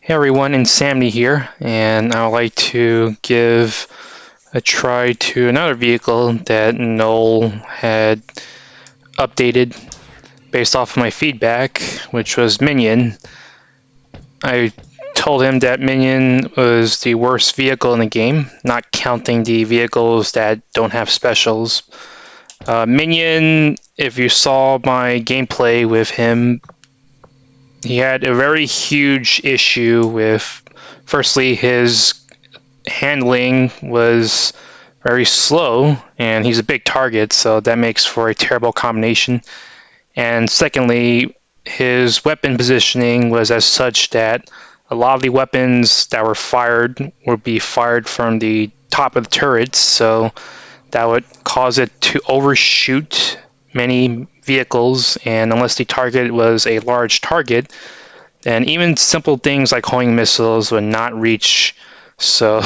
Hey everyone, Insanity here, and I would like to give a try to another vehicle that Noel had updated based off of my feedback, which was Minion. I told him that Minion was the worst vehicle in the game, not counting the vehicles that don't have specials. Minion, if you saw my gameplay with him, he had a very huge issue with, firstly, his handling was very slow, and he's a big target, so that makes for a terrible combination. And secondly, his weapon positioning was as such that a lot of the weapons that were fired would be fired from the top of the turrets, so that would cause it to overshoot many vehicles, and unless the target was a large target, then even simple things like homing missiles would not reach. So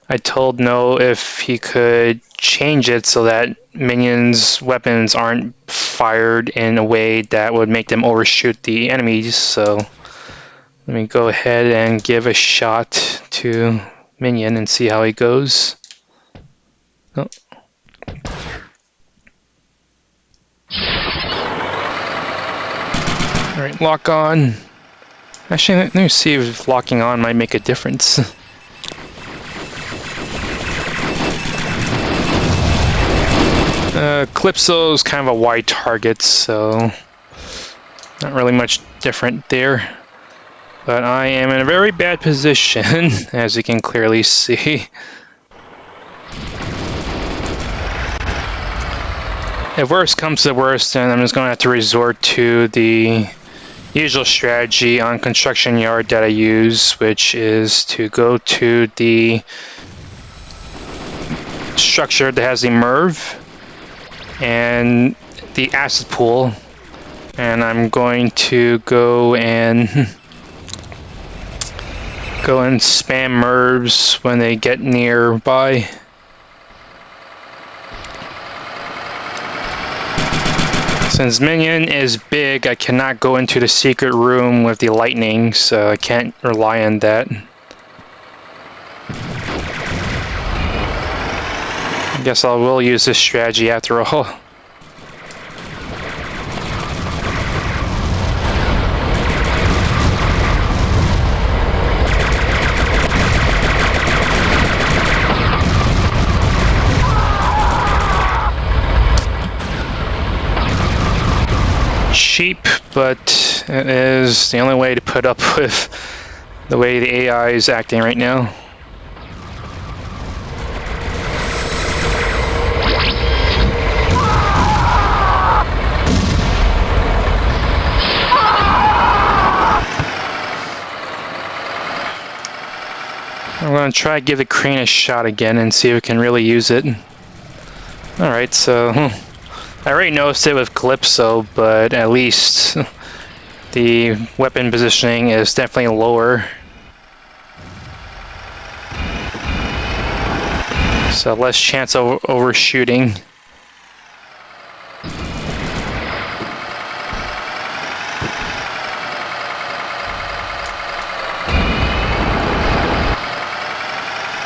I told No if he could change it so that Minion's weapons aren't fired in a way that would make them overshoot the enemies. So let me go ahead and give a shot to Minion and see how he goes. Oh. Alright, lock on. Actually, let me see if locking on might make a difference. Calypso's kind of a wide target, so not really much different there. But I am in a very bad position, as you can clearly see. If worst comes to worst, then I'm just going to have to resort to the usual strategy on construction yard that I use, which is to go to the structure that has the MIRV and the acid pool, and I'm going to go and spam MIRVs when they get nearby. Since Minion is big, I cannot go into the secret room with the lightning, so I can't rely on that. I guess I will use this strategy after all. Cheap, but it is the only way to put up with the way the AI is acting right now. I'm going to try to give the crane a shot again and see if we can really use it. Alright, so I already noticed it with Calypso, but at least the weapon positioning is definitely lower. So less chance of overshooting.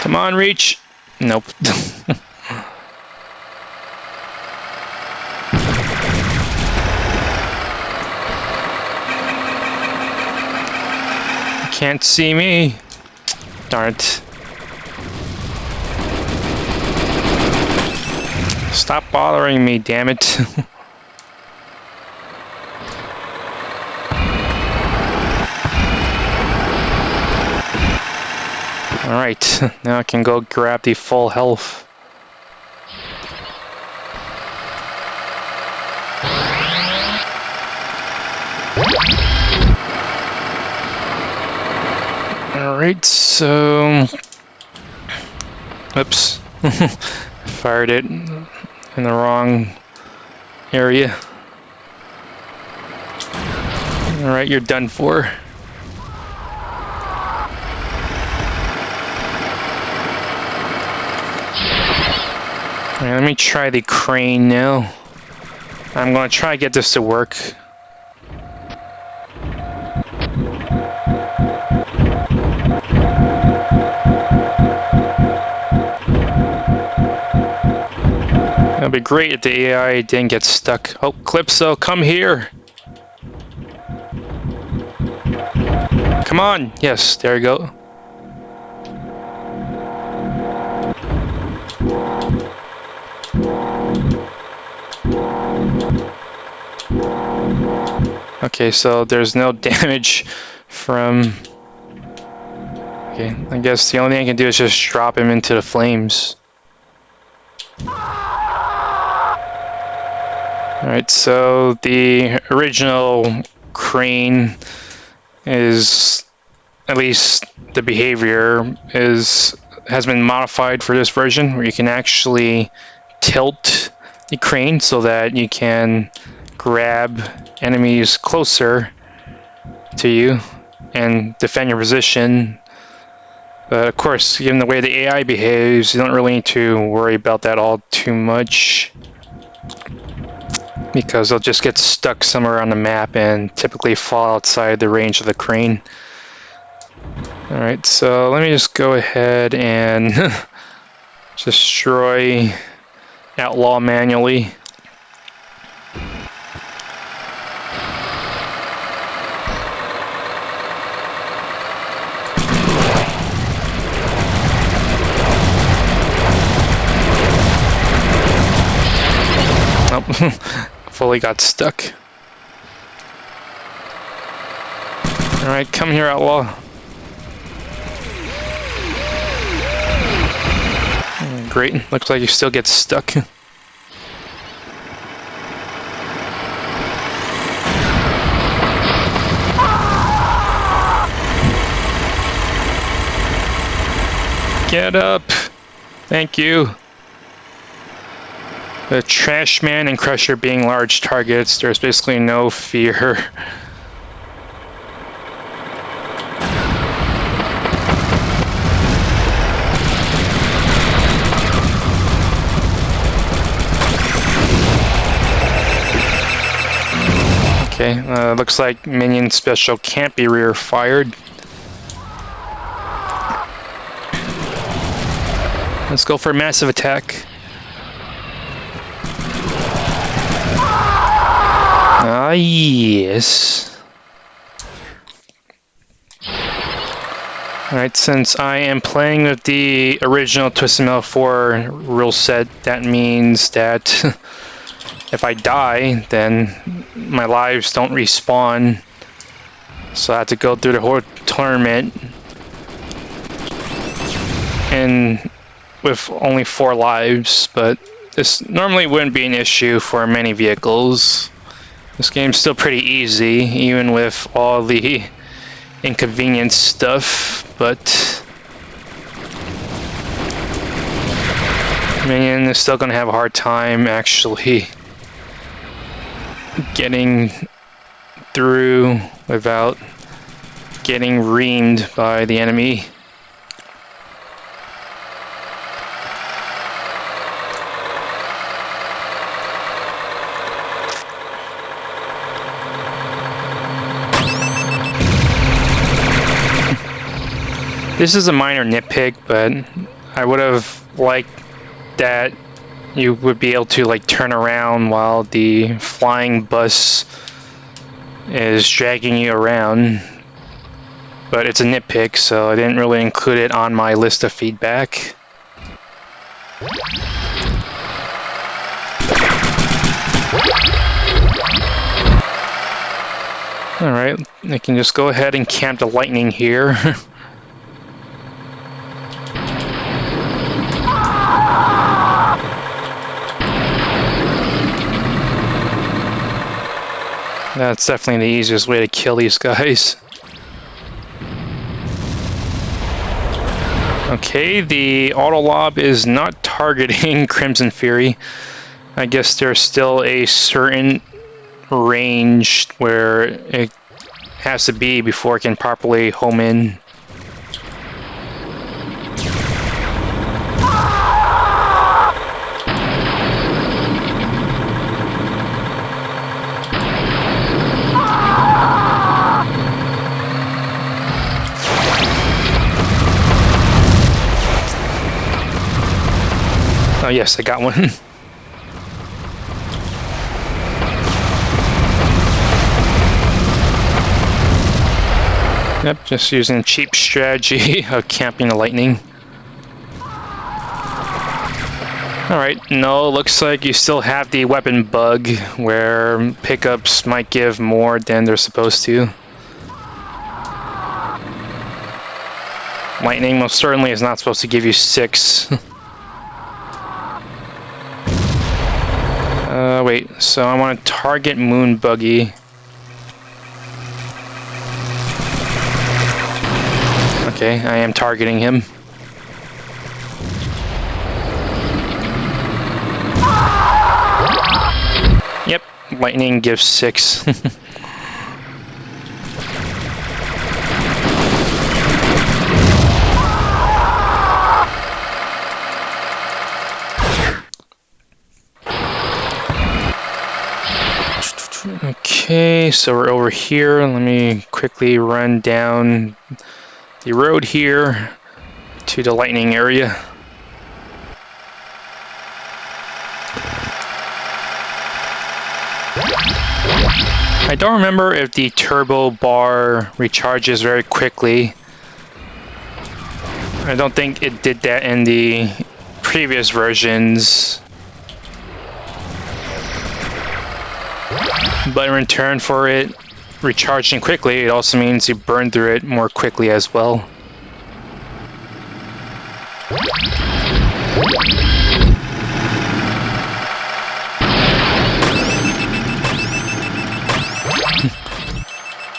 Come on, reach. Nope. Can't see me. Darn it. Stop bothering me, damn it. Alright, now I can go grab the full health. Alright, so... Oops. Fired it in the wrong area. Alright, you're done for. Alright, let me try the crane now. I'm going to try to get this to work. That'd be great if the AI didn't get stuck. Oh, Calypso, come here! Come on! Yes, there you go. Okay, so there's no damage from... Okay, I guess the only thing I can do is just drop him into the flames. Alright, so the original crane is, at least the behavior has been modified for this version, where you can actually tilt the crane so that you can grab enemies closer to you and defend your position. But of course, given the way the AI behaves, you don't really need to worry about that all too much, because they'll just get stuck somewhere on the map and typically fall outside the range of the crane. Alright, so let me just go ahead and destroy Outlaw manually. Oh, fully got stuck. Alright, come here, Outlaw. Great, looks like you still get stuck. Get up! Thank you. The Trash Man and Crusher being large targets, there's basically no fear. Okay, looks like Minion special can't be rear fired. Let's go for a massive attack. Ah, yes. Alright, since I am playing with the original Twisted Metal 4 rule set, that means that if I die, then my lives don't respawn. So I have to go through the whole tournament and with only 4 lives, but this normally wouldn't be an issue for many vehicles. This game's still pretty easy, even with all the inconvenience stuff, but Minion is still gonna have a hard time actually getting through without getting reamed by the enemy. This is a minor nitpick, but I would have liked that you would be able to like turn around while the flying bus is dragging you around. But it's a nitpick, so I didn't really include it on my list of feedback. Alright, I can just go ahead and camp the lightning here. That's definitely the easiest way to kill these guys. Okay, the auto lob is not targeting Crimson Fury. I guess there's still a certain range where it has to be before it can properly home in. Oh yes, I got one. Yep, just using a cheap strategy of camping the lightning. Alright, no, looks like you still have the weapon bug where pickups might give more than they're supposed to. Lightning most certainly is not supposed to give you 6. Wait, so I want to target Moon Buggy. Okay, I am targeting him. Yep, lightning gives 6. Okay, so we're over here. Let me quickly run down the road here to the lightning area. I don't remember if the turbo bar recharges very quickly. I don't think it did that in the previous versions. But in return for it recharging quickly, it also means you burn through it more quickly as well.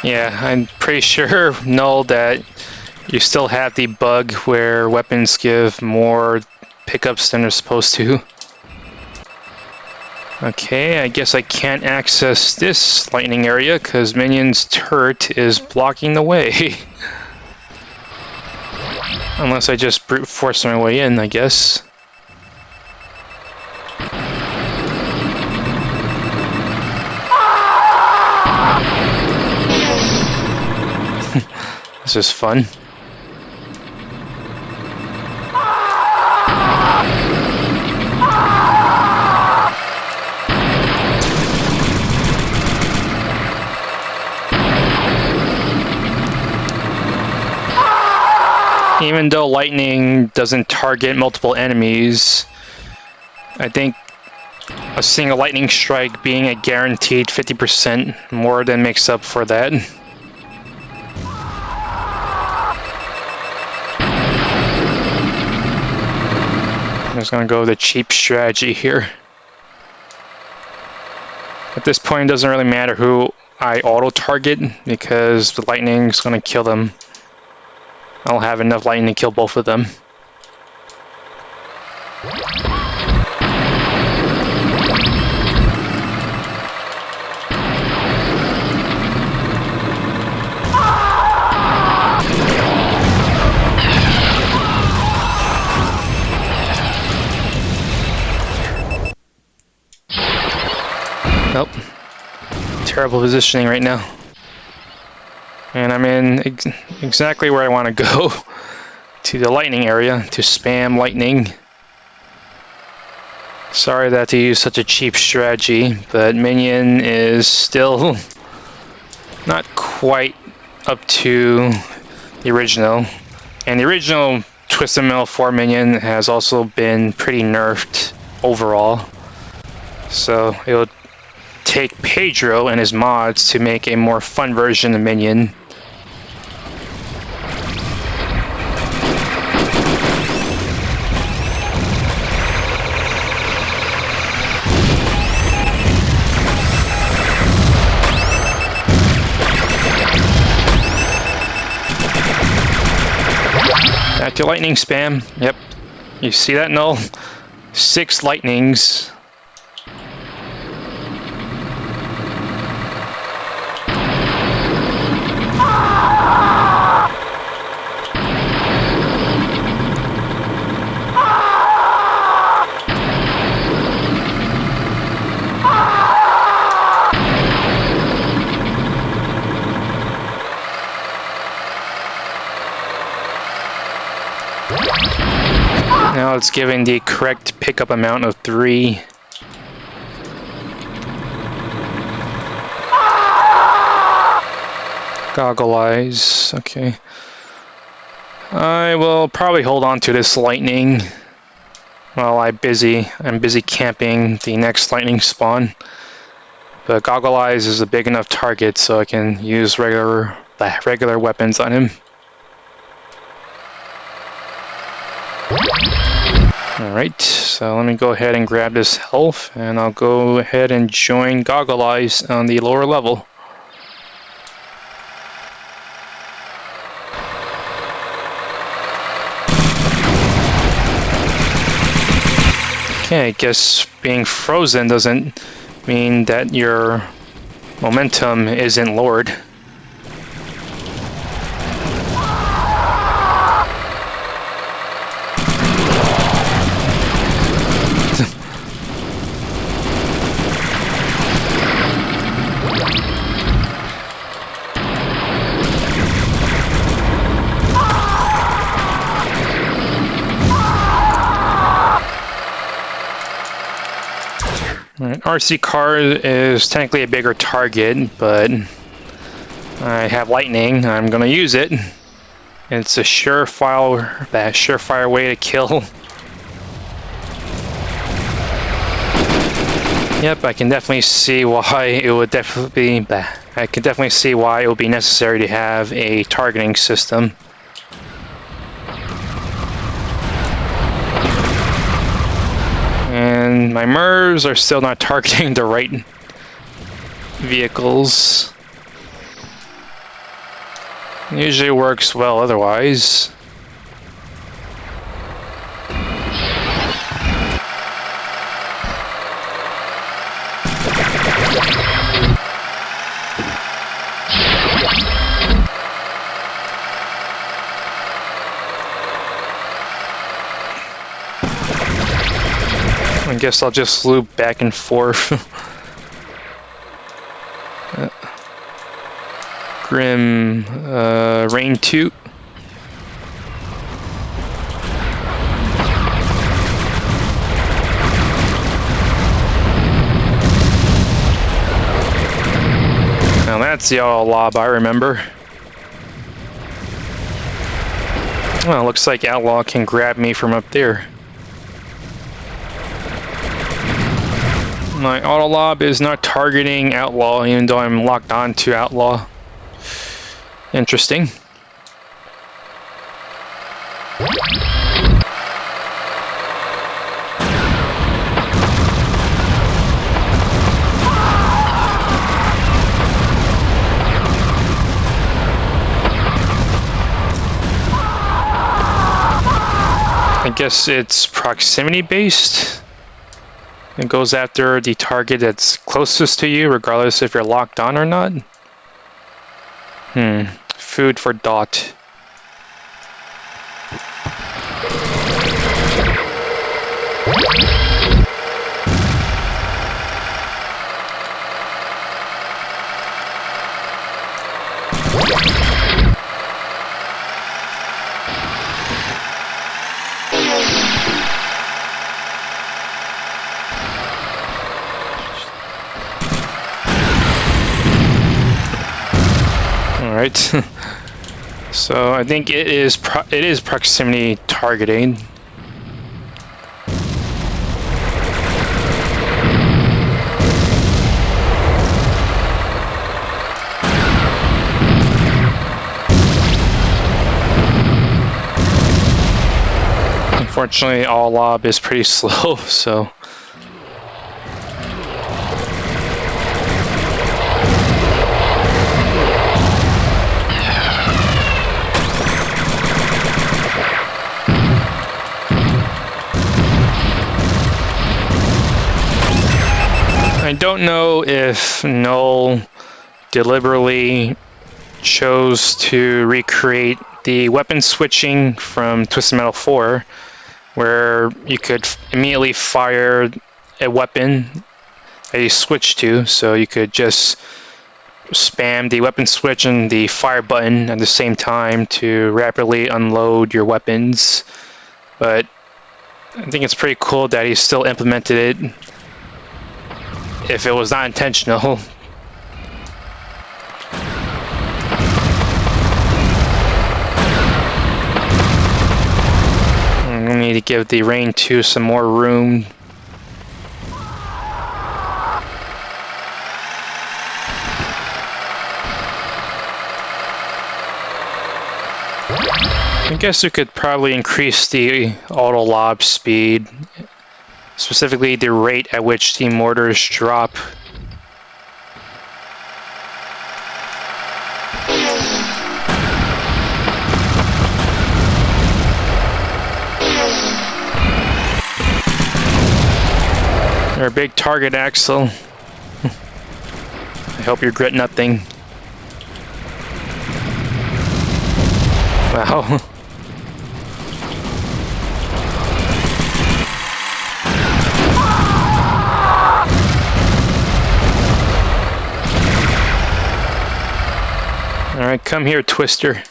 Yeah, I'm pretty sure, Null, that you still have the bug where weapons give more pickups than they're supposed to. Okay, I guess I can't access this lightning area because Minion's turret is blocking the way. Unless I just brute force my way in, I guess. This is fun. Even though lightning doesn't target multiple enemies, I think a single lightning strike being a guaranteed 50% more than makes up for that. I'm just gonna go with a cheap strategy here. At this point, it doesn't really matter who I auto-target because the lightning's gonna kill them. I'll have enough lightning to kill both of them. Nope. Terrible positioning right now. And I'm in exactly where I want to go, to the lightning area, to spam lightning. Sorry that I had to use such a cheap strategy, but Minion is still not quite up to the original. And the original Twisted Metal 4 Minion has also been pretty nerfed overall. So it would take Pedro and his mods to make a more fun version of Minion. Back to lightning spam. Yep. You see that, Null? 6 lightnings. Now it's giving the correct pickup amount of 3. Goggle eyes, okay. I will probably hold on to this lightning while I'm busy camping the next lightning spawn. But Goggle Eyes is a big enough target so I can use regular weapons on him. Alright, so let me go ahead and grab this health, and I'll go ahead and join Goggle Eyes on the lower level. Okay, I guess being frozen doesn't mean that your momentum isn't lowered. RC car is technically a bigger target, but I have lightning. I'm gonna use it. It's a surefire way to kill. Yep, I can definitely see why it would be necessary to have a targeting system. And my MERS are still not targeting the right vehicles. It usually works well otherwise. I guess I'll just loop back and forth. Grim, Rain Toot. Now that's the auto lob I remember. Well, looks like Outlaw can grab me from up there. My auto lob is not targeting Outlaw, even though I'm locked on to Outlaw. Interesting. I guess it's proximity based. It goes after the target that's closest to you, regardless if you're locked on or not. Food for Dot. Alright, so I think it is proximity targeting. Unfortunately, all lob is pretty slow, so. I don't know if Null deliberately chose to recreate the weapon switching from Twisted Metal 4, where you could immediately fire a weapon that you switched to, so you could just spam the weapon switch and the fire button at the same time to rapidly unload your weapons. But I think it's pretty cool that he still implemented it if it was not intentional. give the Rain 2 some more room. I guess we could probably increase the auto lob speed, specifically the rate at which the mortars drop. They're a big target, Axel. I hope you regret nothing. Wow. Alright, come here, Twister.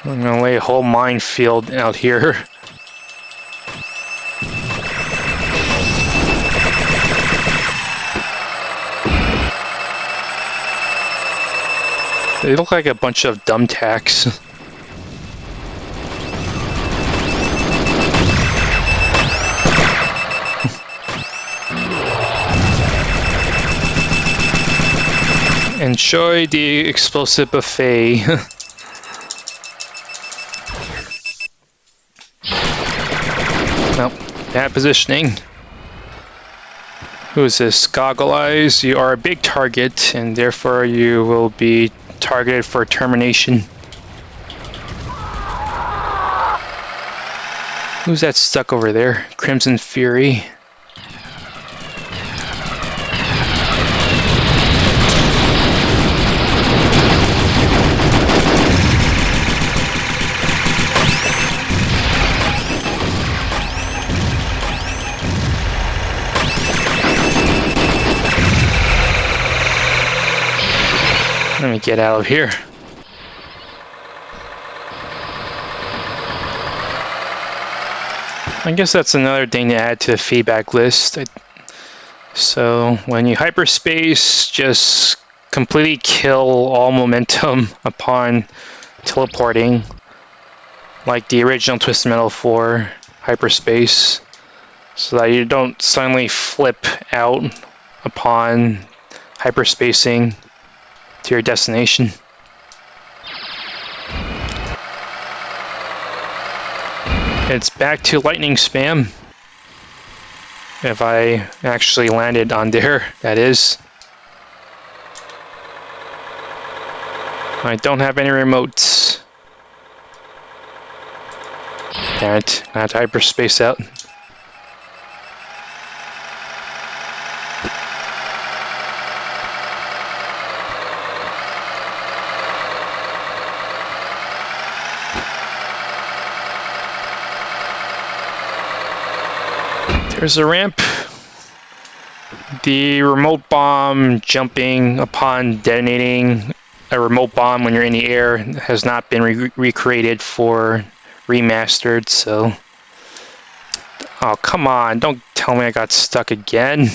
I'm gonna lay a whole minefield out here. They look like a bunch of thumbtacks. Enjoy the explosive buffet. Nope, bad positioning. Who is this? Goggle Eyes. You are a big target, and therefore you will be targeted for termination. Who's that stuck over there? Crimson Fury. Let me get out of here. I guess that's another thing to add to the feedback list. So when you hyperspace, just completely kill all momentum upon teleporting, like the original Twisted Metal 4 hyperspace, so that you don't suddenly flip out upon hyperspacing to your destination. It's back to lightning spam. If I actually landed on there, that is. I don't have any remotes. Damn it, I have to hyperspace out. There's a ramp. The remote bomb jumping upon detonating a remote bomb when you're in the air has not been recreated for Remastered, so... Oh, come on, don't tell me I got stuck again.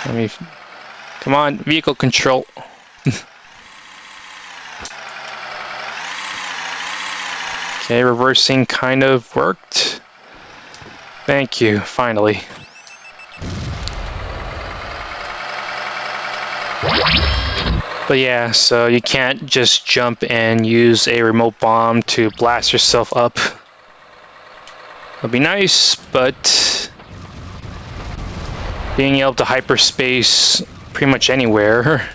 Let me... Come on, vehicle control. Okay, reversing kind of worked. Thank you, finally. But yeah, so you can't just jump and use a remote bomb to blast yourself up. It'd be nice, but being able to hyperspace pretty much anywhere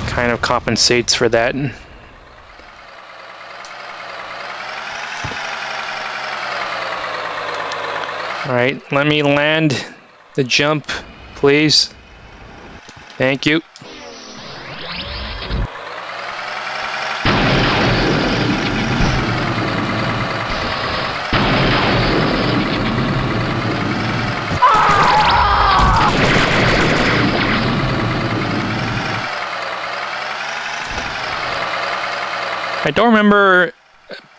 kind of compensates for that. Alright, let me land the jump, please. Thank you. I don't remember,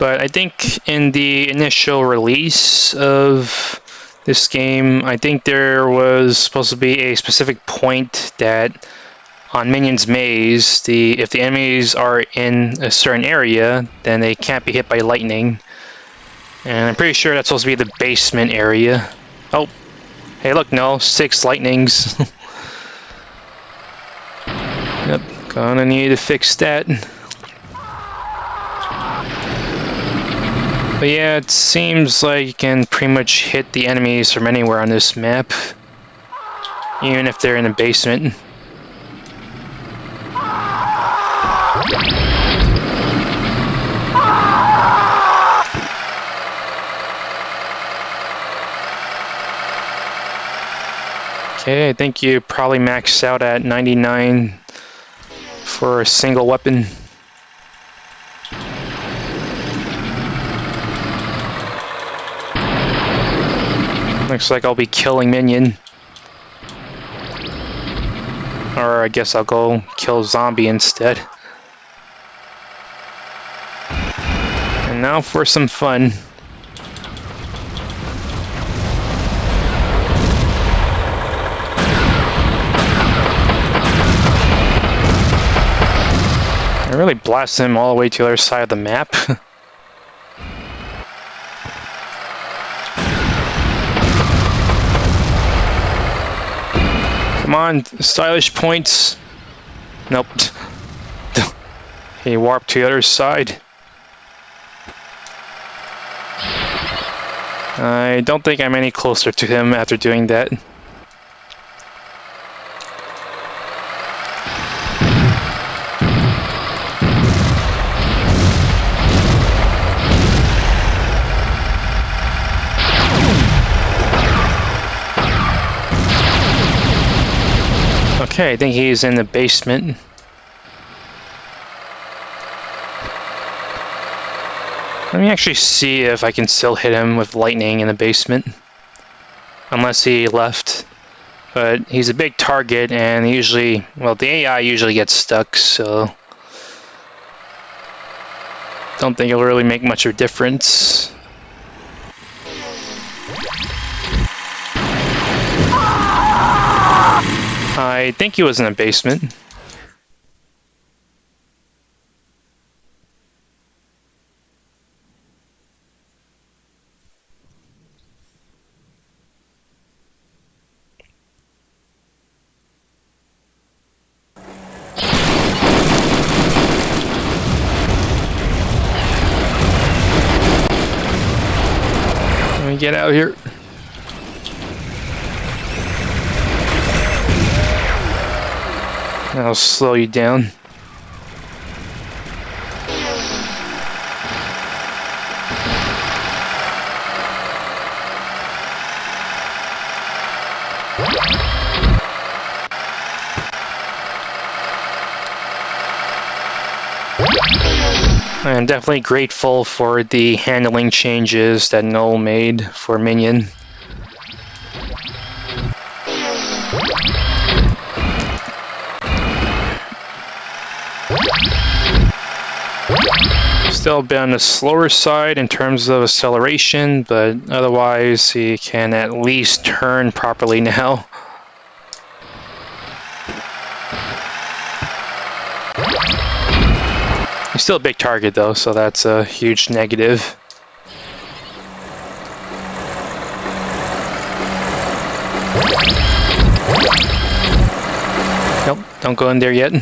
but I think in the initial release of This game, I think there was supposed to be a specific point that on Minion's maze, if the enemies are in a certain area, then they can't be hit by lightning. And I'm pretty sure that's supposed to be the basement area. Oh, hey look, no, 6 lightnings. Yep, gonna need to fix that. But yeah, it seems like you can pretty much hit the enemies from anywhere on this map, even if they're in the basement. Okay, I think you probably maxed out at 99 for a single weapon. Looks like I'll be killing Minion. Or I guess I'll go kill Zombie instead. And now for some fun. I really blasted him all the way to the other side of the map. Come on, stylish points. Nope. He warped to the other side. I don't think I'm any closer to him after doing that. Okay, I think he's in the basement. Let me actually see if I can still hit him with lightning in the basement. Unless he left. But he's a big target and usually, well, the AI usually gets stuck, so don't think it'll really make much of a difference. I think he was in the basement. Let me get out of here. I'll slow you down. I'm definitely grateful for the handling changes that Noel made for Minion. Still a bit on the slower side in terms of acceleration, but otherwise he can at least turn properly now. He's still a big target though, so that's a huge negative. Nope, don't go in there yet.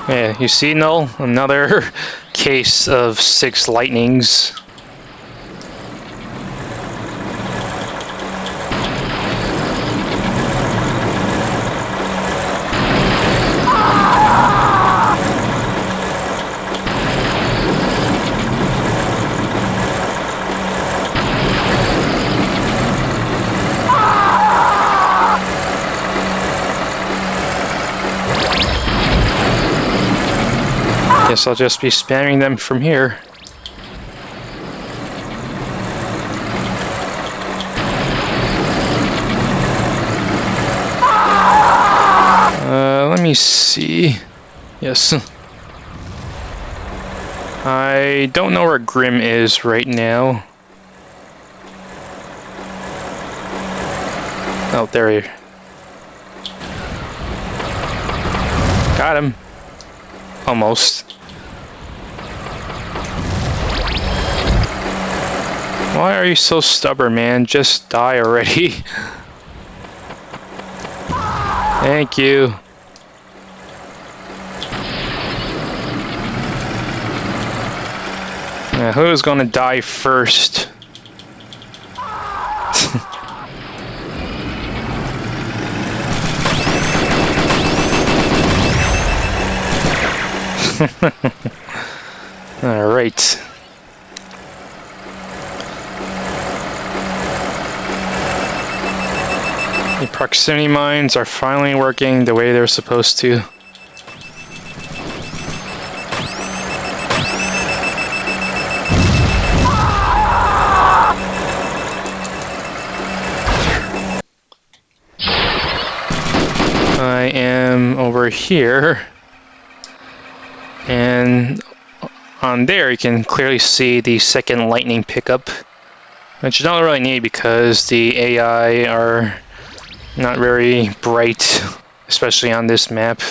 Yeah, you see, Noel? Another case of 6 lightnings. Guess I'll just be spamming them from here. Let me see. Yes. I don't know where Grim is right now. Oh, there he. Got him. Almost. Why are you so stubborn, man? Just die already. Thank you. Now, who is going to die first? All right. The proximity mines are finally working the way they're supposed to. I am over here, and on there you can clearly see the second lightning pickup, which you don't really need because the AI are not very bright, especially on this map.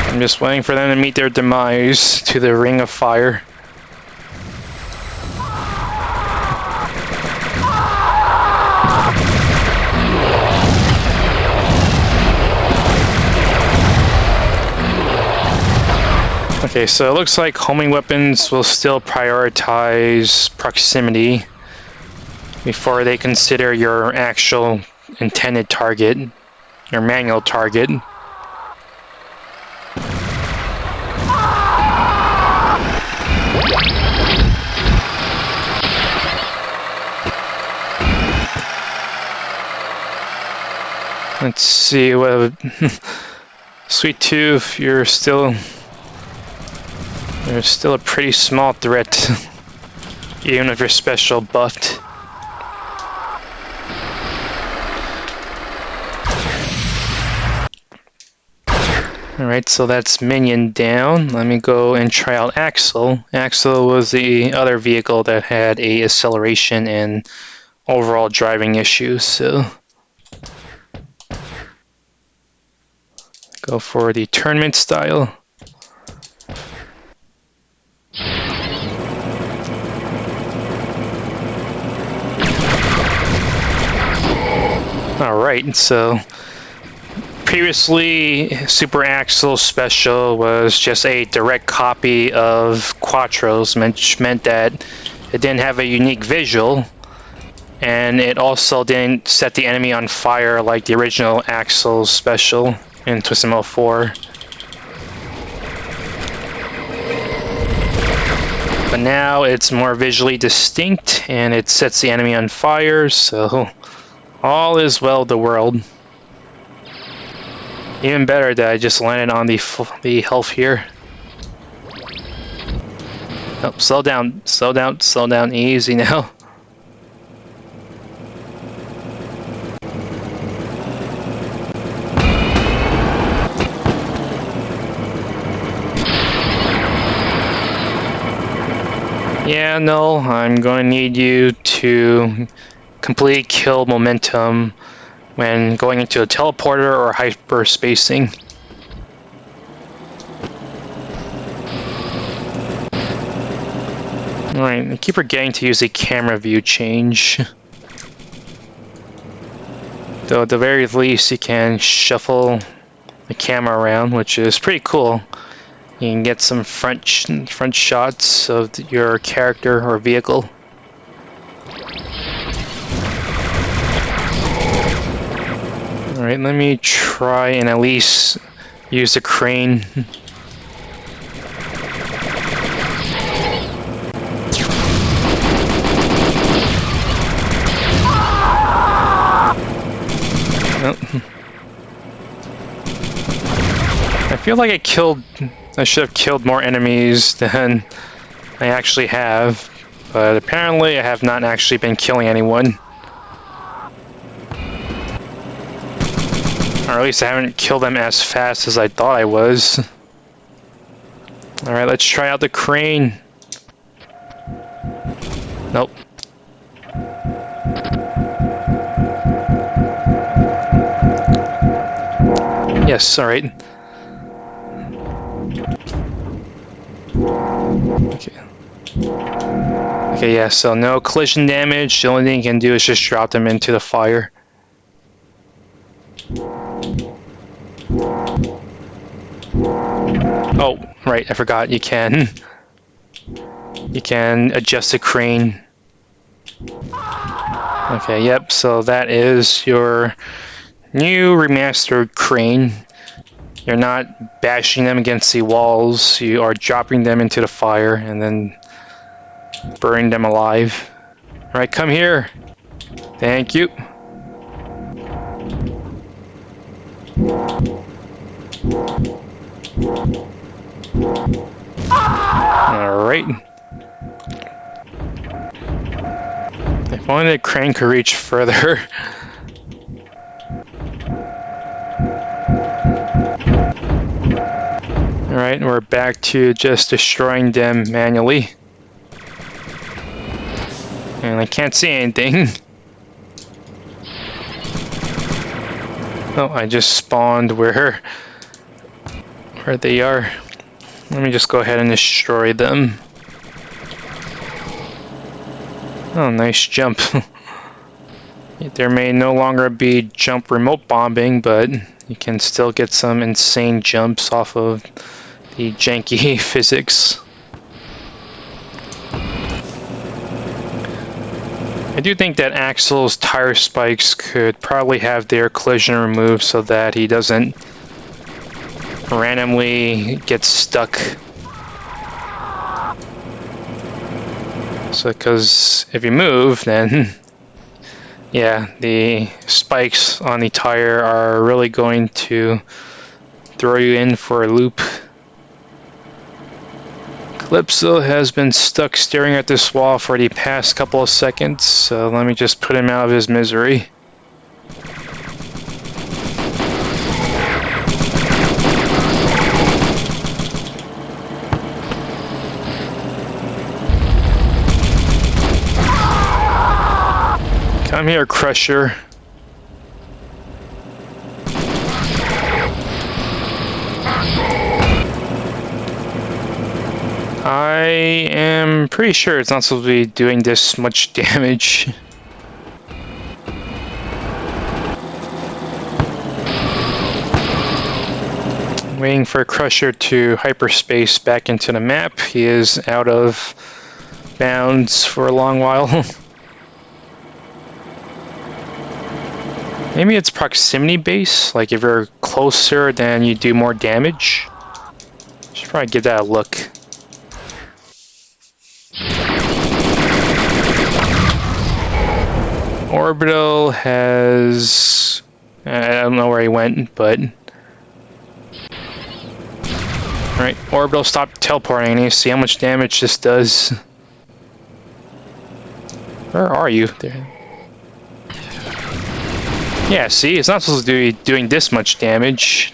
I'm just waiting for them to meet their demise to the ring of fire. Okay, so it looks like homing weapons will still prioritize proximity before they consider your actual intended target, your manual target. Let's see what Sweet Tooth, you're still a pretty small threat, even if you're special buffed. Alright, so that's Minion down. Let me go and try out Axel. Axel was the other vehicle that had a acceleration and overall driving issues, so go for the tournament style. Alright, so previously Super Axel Special was just a direct copy of Quatro's, which meant that it didn't have a unique visual, and it also didn't set the enemy on fire like the original Axel Special in TM4. But now it's more visually distinct and it sets the enemy on fire, so all is well with the world. Even better that I just landed on the health here. Oh, slow down, slow down, slow down, easy now. Yeah, no, I'm going to need you to completely kill momentum when going into a teleporter or hyperspacing. Alright, I keep forgetting to use a camera view change. Though at the very least you can shuffle the camera around, which is pretty cool. You can get some front shots of your character or vehicle. Alright, let me try and at least use the crane. I feel like I should have killed more enemies than I actually have, but apparently I have not actually been killing anyone. Or at least I haven't killed them as fast as I thought I was. Alright, let's try out the crane. Nope. Yes, alright. Okay. Okay, yeah, so no collision damage. The only thing you can do is just drop them into the fire. Oh, right, I forgot. You can adjust the crane. Okay, yep, so that is your new remastered crane. You're not bashing them against the walls, you are dropping them into the fire and then burning them alive. Alright, come here. Thank you. Alright. If only the crane could reach further. Alright, we're back to just destroying them manually. And I can't see anything. Oh, I just spawned where they are. Let me just go ahead and destroy them. Oh, nice jump. There may no longer be jump remote bombing, but you can still get some insane jumps off of the janky physics. I do think that Axel's tire spikes could probably have their collision removed so that he doesn't randomly get stuck. So, because if you move, then yeah, the spikes on the tire are really going to throw you in for a loop. Calypso has been stuck staring at this wall for the past couple of seconds, so let me just put him out of his misery. Come here, Crusher. I am pretty sure it's not supposed to be doing this much damage. Waiting for Crusher to hyperspace back into the map. He is out of bounds for a long while. Maybe it's proximity based, like if you're closer then you do more damage. Should probably give that a look. Orbital has... I don't know where he went, but... Alright, Orbital, stop teleporting. I need to see how much damage this does. Where are you? There. Yeah, see? It's not supposed to be doing this much damage.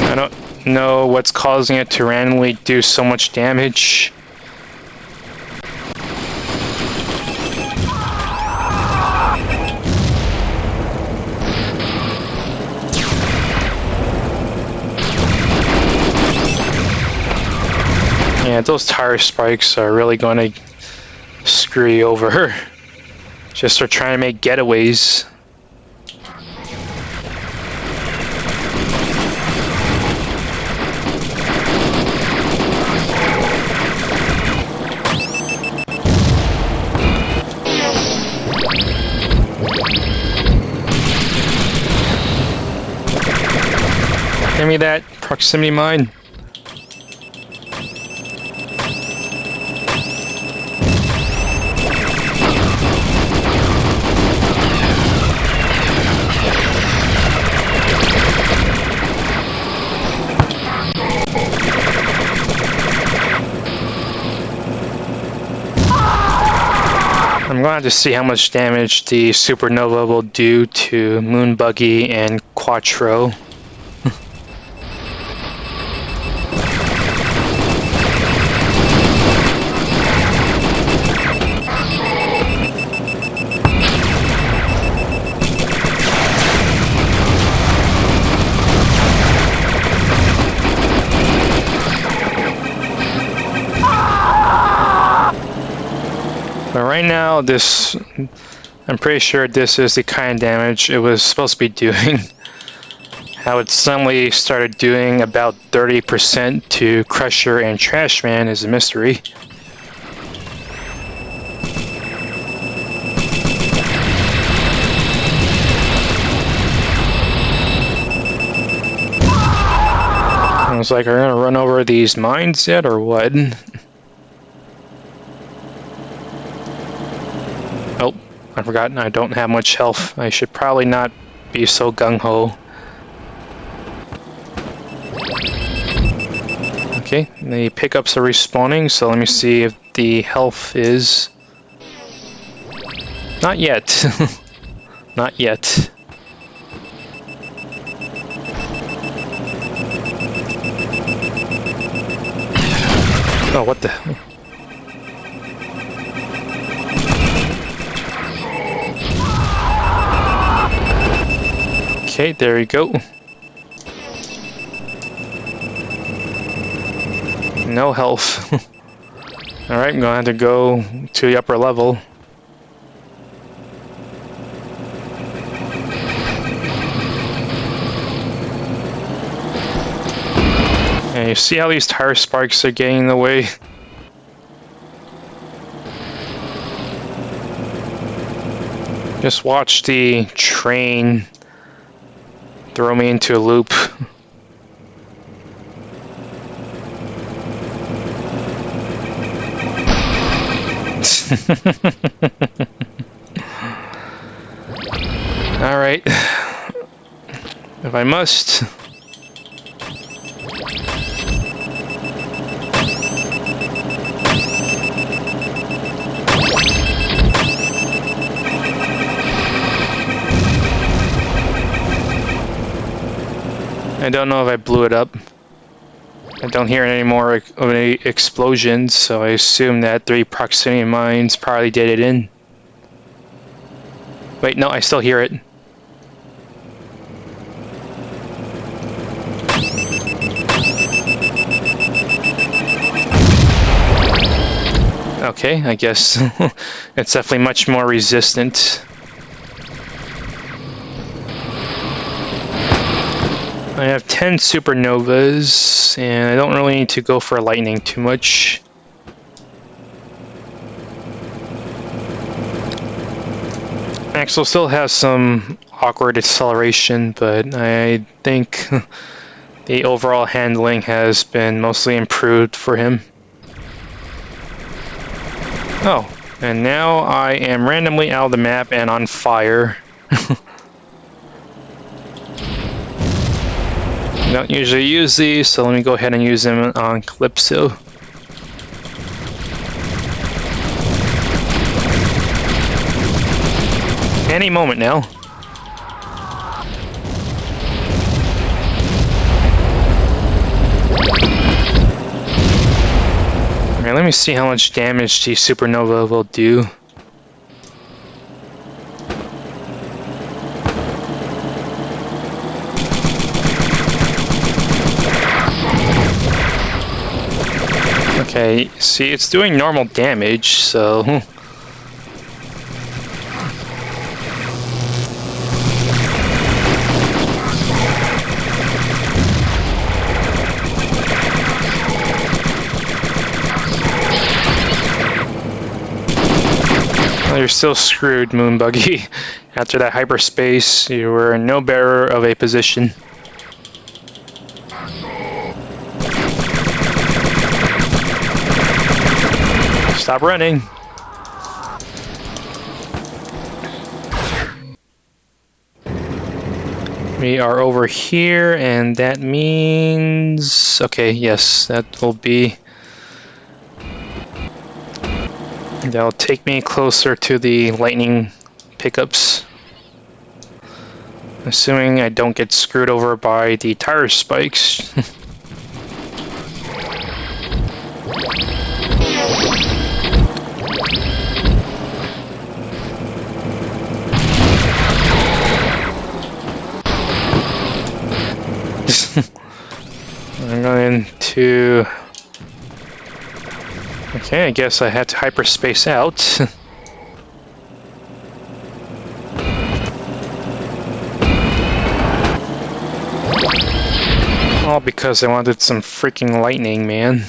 I don't know what's causing it to randomly do so much damage. Yeah, those tire spikes are really going to screw you over. Just for trying to make getaways. Give me that proximity mine. going to have to see how much damage the Supernova will do to Moon Buggy and Quatro. But right now, I'm pretty sure this is the kind of damage it was supposed to be doing. How it suddenly started doing about 30% to Crusher and Trashman is a mystery. I was like, are we gonna run over these mines yet, or what? Oh, I forgot, I don't have much health. I should probably not be so gung-ho. Okay, the pickups are respawning, so let me see if the health is... Not yet. Not yet. Oh, what the... Okay, there we go. No health. Alright, I'm gonna have to go to the upper level. And you see how these tire sparks are getting in the way? Just watch the train throw me into a loop. Alright. If I must. I don't know if I blew it up. I don't hear any more of any explosions, so I assume that 3 proximity mines probably did it in. Wait, no, I still hear it. Okay, I guess it's definitely much more resistant. I have 10 Supernovas, and I don't really need to go for lightning too much. Axel still has some awkward acceleration, but I think the overall handling has been mostly improved for him. Oh, and now I am randomly out of the map and on fire. I don't usually use these, so let me go ahead and use them on Calypso. Any moment now. Alright, let me see how much damage the Supernova will do. Okay, see, it's doing normal damage, so... Well, you're still screwed, Moon Buggy. After that hyperspace, you were in no better of a position. Stop running. We are over here, and that means... Okay, yes, that will be... That'll take me closer to the lightning pickups. Assuming I don't get screwed over by the tire spikes. I'm going to... Okay, I guess I had to hyperspace out. All because I wanted some freaking lightning, man.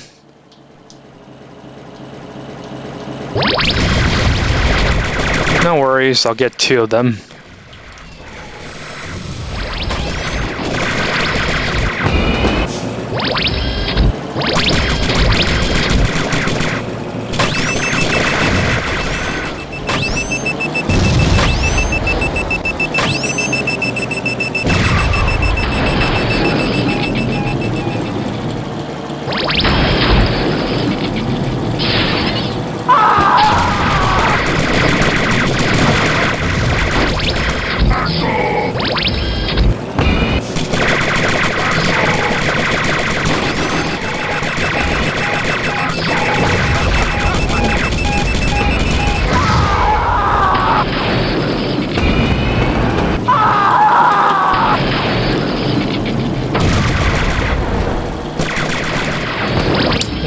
No worries, I'll get 2 of them.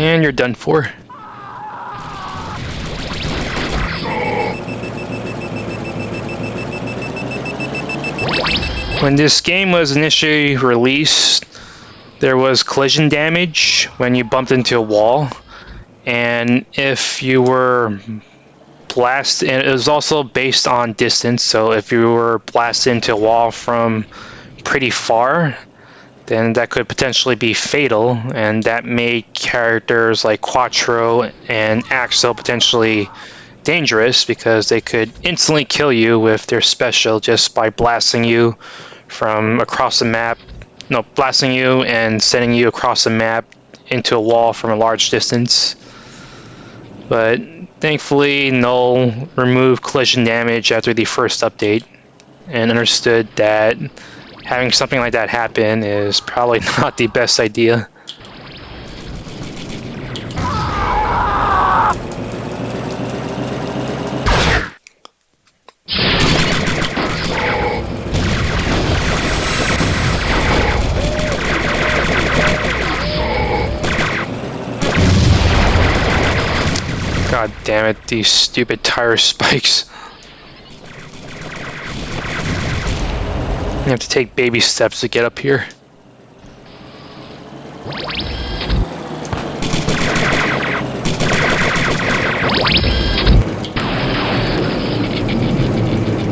And you're done for. When this game was initially released, there was collision damage when you bumped into a wall, and if you were blasted, and it was also based on distance, so if you were blasted into a wall from pretty far, then that could potentially be fatal, and that made characters like Quatro and Axel potentially dangerous because they could instantly kill you with their special just by blasting you from across the map. No, blasting you and sending you across the map into a wall from a large distance. But thankfully, Null removed collision damage after the first update and understood that having something like that happen is probably not the best idea. God damn it, these stupid tire spikes. I have to take baby steps to get up here.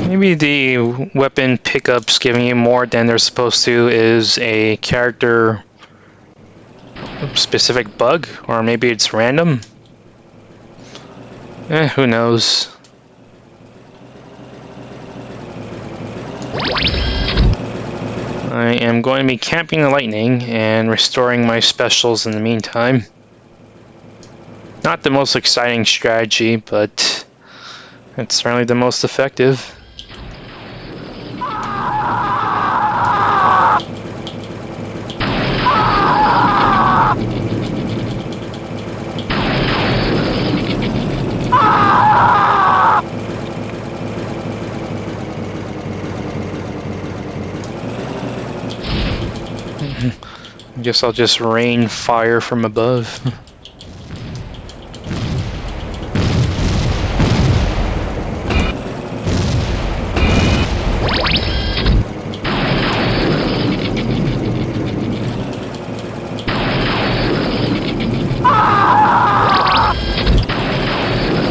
Maybe the weapon pickups giving you more than they're supposed to is a character specific bug, or maybe it's random. Who knows? I am going to be camping the lightning and restoring my specials in the meantime. Not the most exciting strategy, but it's certainly the most effective. I guess I'll just rain fire from above.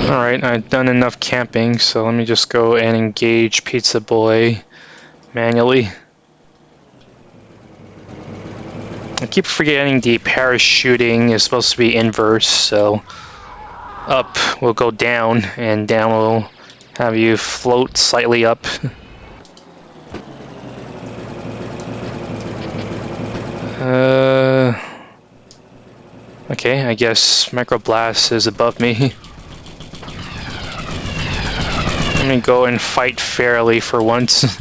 Alright, I've done enough camping, so let me just go and engage Pizza Boy manually. I keep forgetting the parachuting is supposed to be inverse, so up will go down, and down will have you float slightly up. Okay, I guess Microblast is above me. Let me go and fight fairly for once.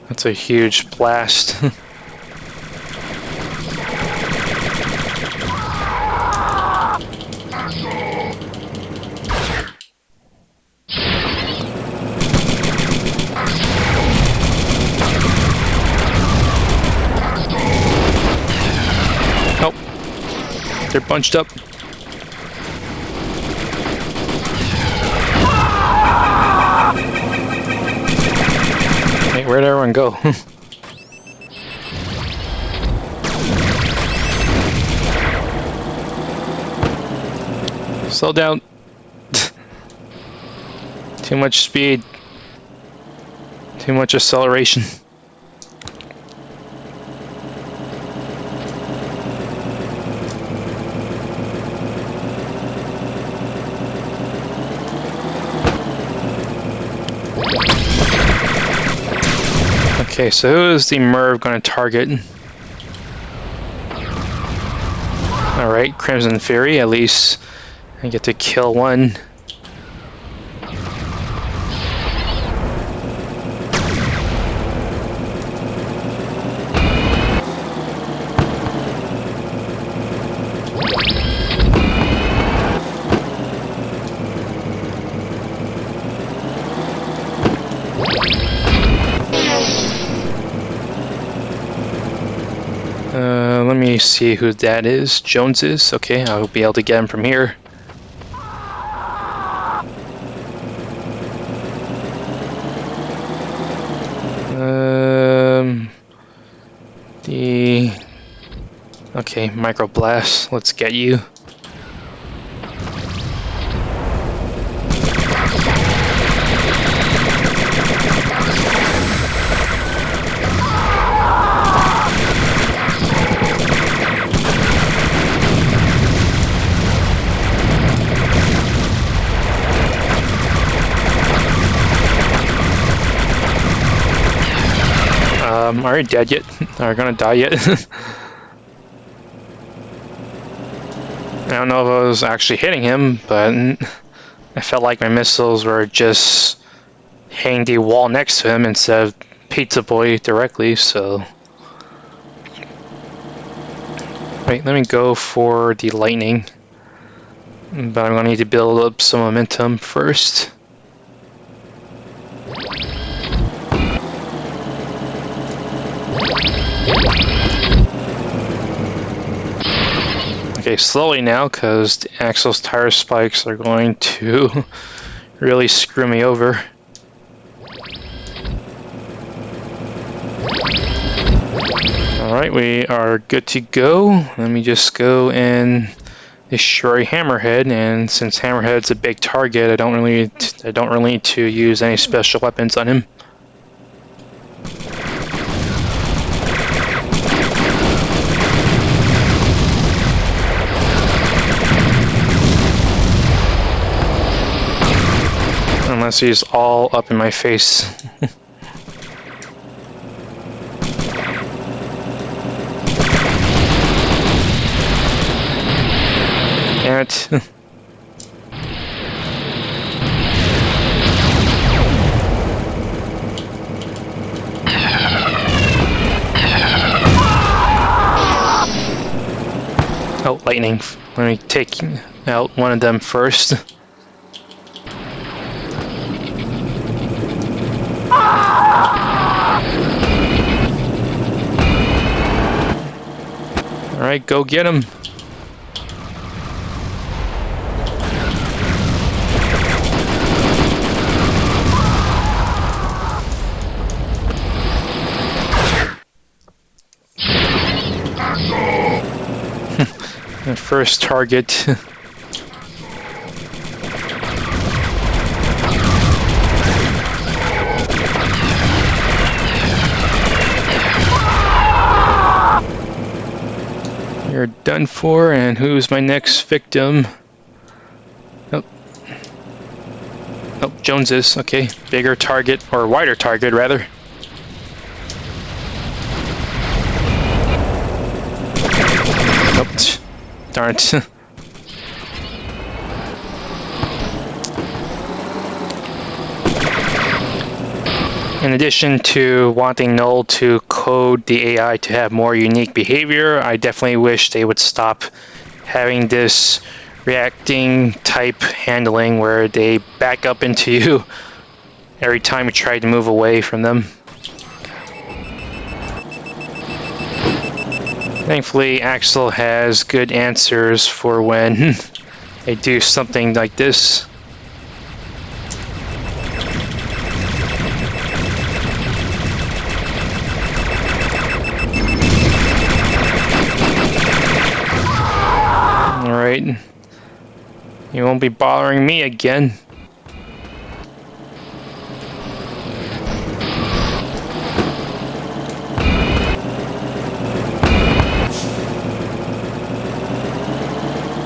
That's a huge blast. Oh, they're bunched up. Hey, where'd everyone go? Slow down. Too much speed. Too much acceleration. Okay, so who is the Merv going to target? Alright, Crimson Fury, at least I get to kill one. Let me see who that is. Jones is? Okay, I'll be able to get him from here. Okay, Microblast, let's get you. Are you dead yet? Are you gonna die yet? I don't know if I was actually hitting him, but I felt like my missiles were just hitting the wall next to him instead of Pizza Boy directly, so... Wait, let me go for the lightning. But I'm gonna need to build up some momentum first. Okay, slowly now, because Axel's tire spikes are going to really screw me over. Alright, we are good to go. Let me just go and destroy Hammerhead, and since Hammerhead's a big target, I don't really need to use any special weapons on him. Unless he's all up in my face. Damn it. Oh, lightning. Let me take out one of them first. Alright, go get him. My first target. You're done for, and who's my next victim? Oh, oh, Jones is, okay. Bigger target, or wider target, rather. Nope. Darn it. In addition to wanting Null to code the AI to have more unique behavior, I definitely wish they would stop having this reacting type handling where they back up into you every time you try to move away from them. Thankfully, Axel has good answers for when they do something like this. Alright, you won't be bothering me again.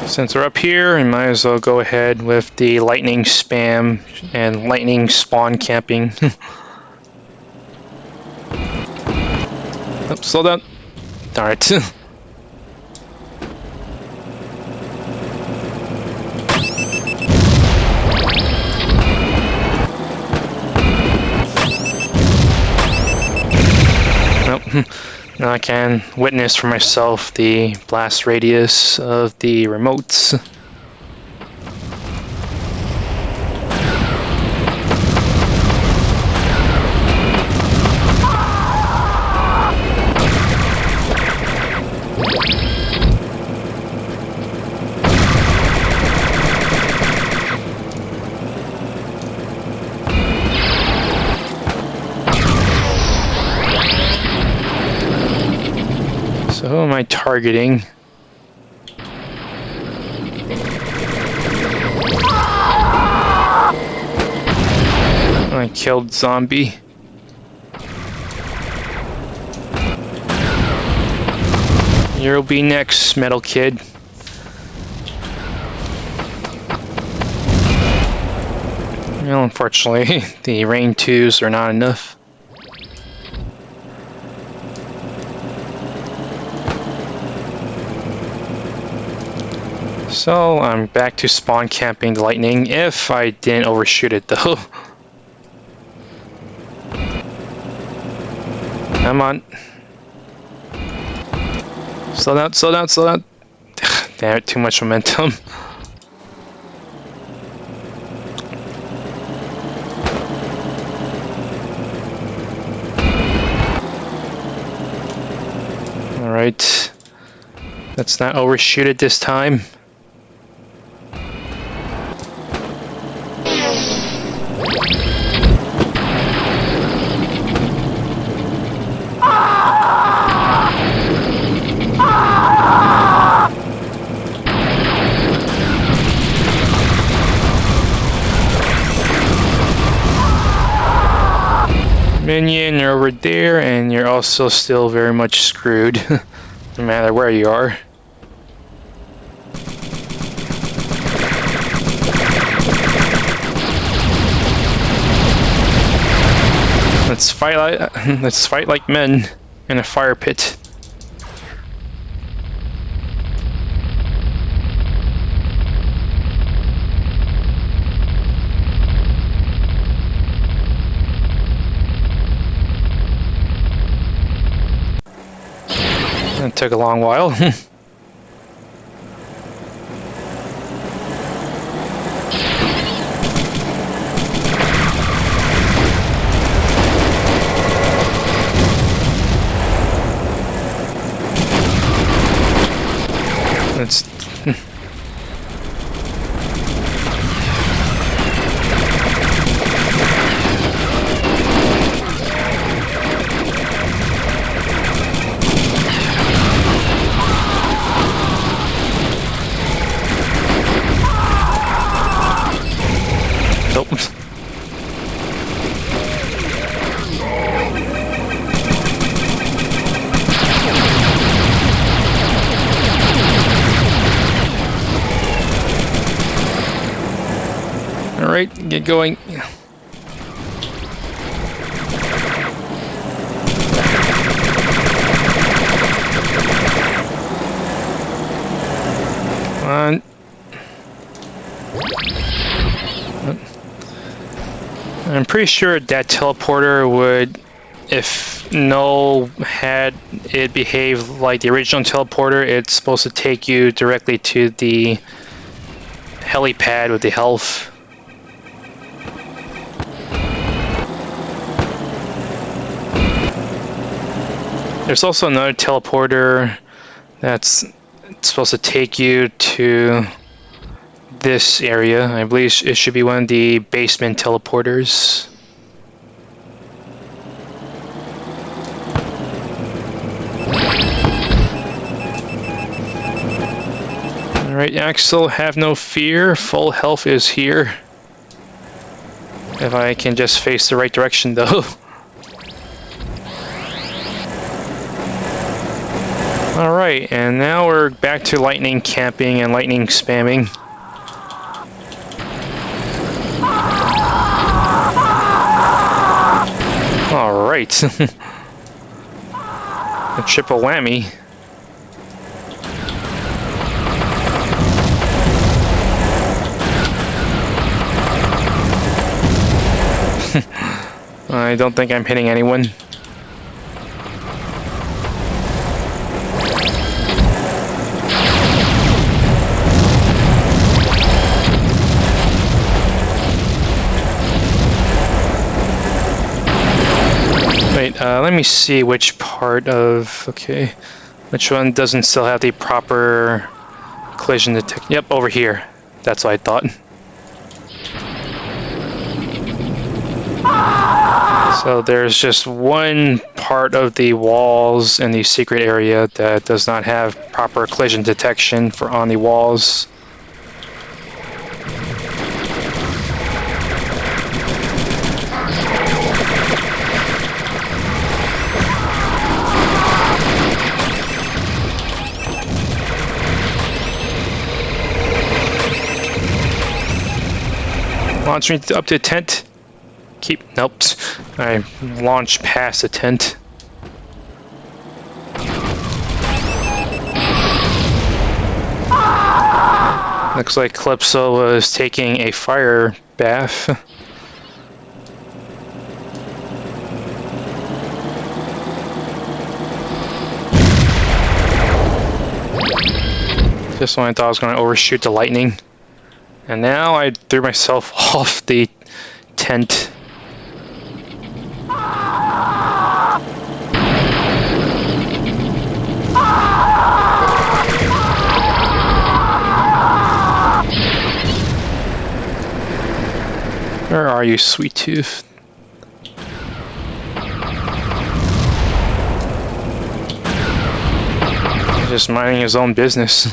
Since we're up here, we might as well go ahead with the lightning spam and lightning spawn camping. Oh, slow down. Darn it. Nope. Now I can witness for myself the blast radius of the remotes. So who am I targeting? I killed zombie. You'll be next, Metal Kid. Well, unfortunately, the rain 2s are not enough. So I'm back to spawn camping the lightning if I didn't overshoot it though. Come on. Slow down, slow down, slow down. Damn it, too much momentum. Alright. Let's not overshoot it this time. Minion, you're over there, and you're also still very much screwed, no matter where you are. Let's fight like men in a fire pit. It took a long while. It's get going. Come on. I'm pretty sure that teleporter would, if Null had it behave like the original teleporter, it's supposed to take you directly to the helipad with the health. There's also another teleporter that's supposed to take you to this area. I believe it should be one of the basement teleporters. Alright, Axel, have no fear. Full health is here. If I can just face the right direction, though. Alright, and now we're back to lightning camping and lightning spamming. Alright. A triple whammy. I don't think I'm hitting anyone. Wait, let me see which part of... Okay. Which one doesn't still have the proper collision detection? Yep, over here. That's what I thought. So there's just one part of the walls in the secret area that does not have proper collision detection for on the walls. Launching up to the tent. Nope. I launched past the tent. Looks like Calypso was taking a fire bath. Just when I thought I was going to overshoot the lightning. And now I threw myself off the tent. Where are you, sweet tooth? Just minding his own business.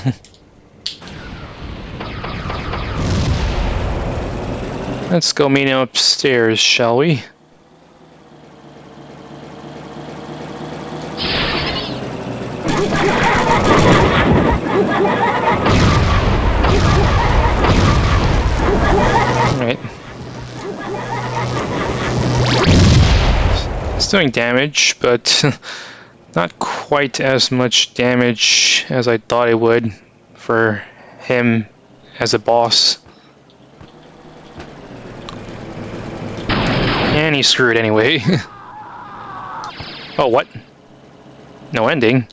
Let's go meet him upstairs, shall we? Alright. It's doing damage, but not quite as much damage as I thought it would for him as a boss. And he's screwed anyway. Oh, what? No ending?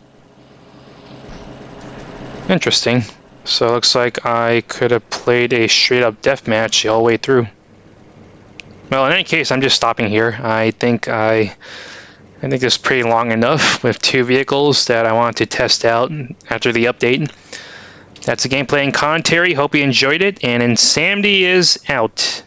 Interesting. So it looks like I could have played a straight up deathmatch the whole way through. Well, in any case, I'm just stopping here. I think this is pretty long enough with two vehicles that I wanted to test out after the update. That's the gameplay and commentary. Hope you enjoyed it, and Insanity is out.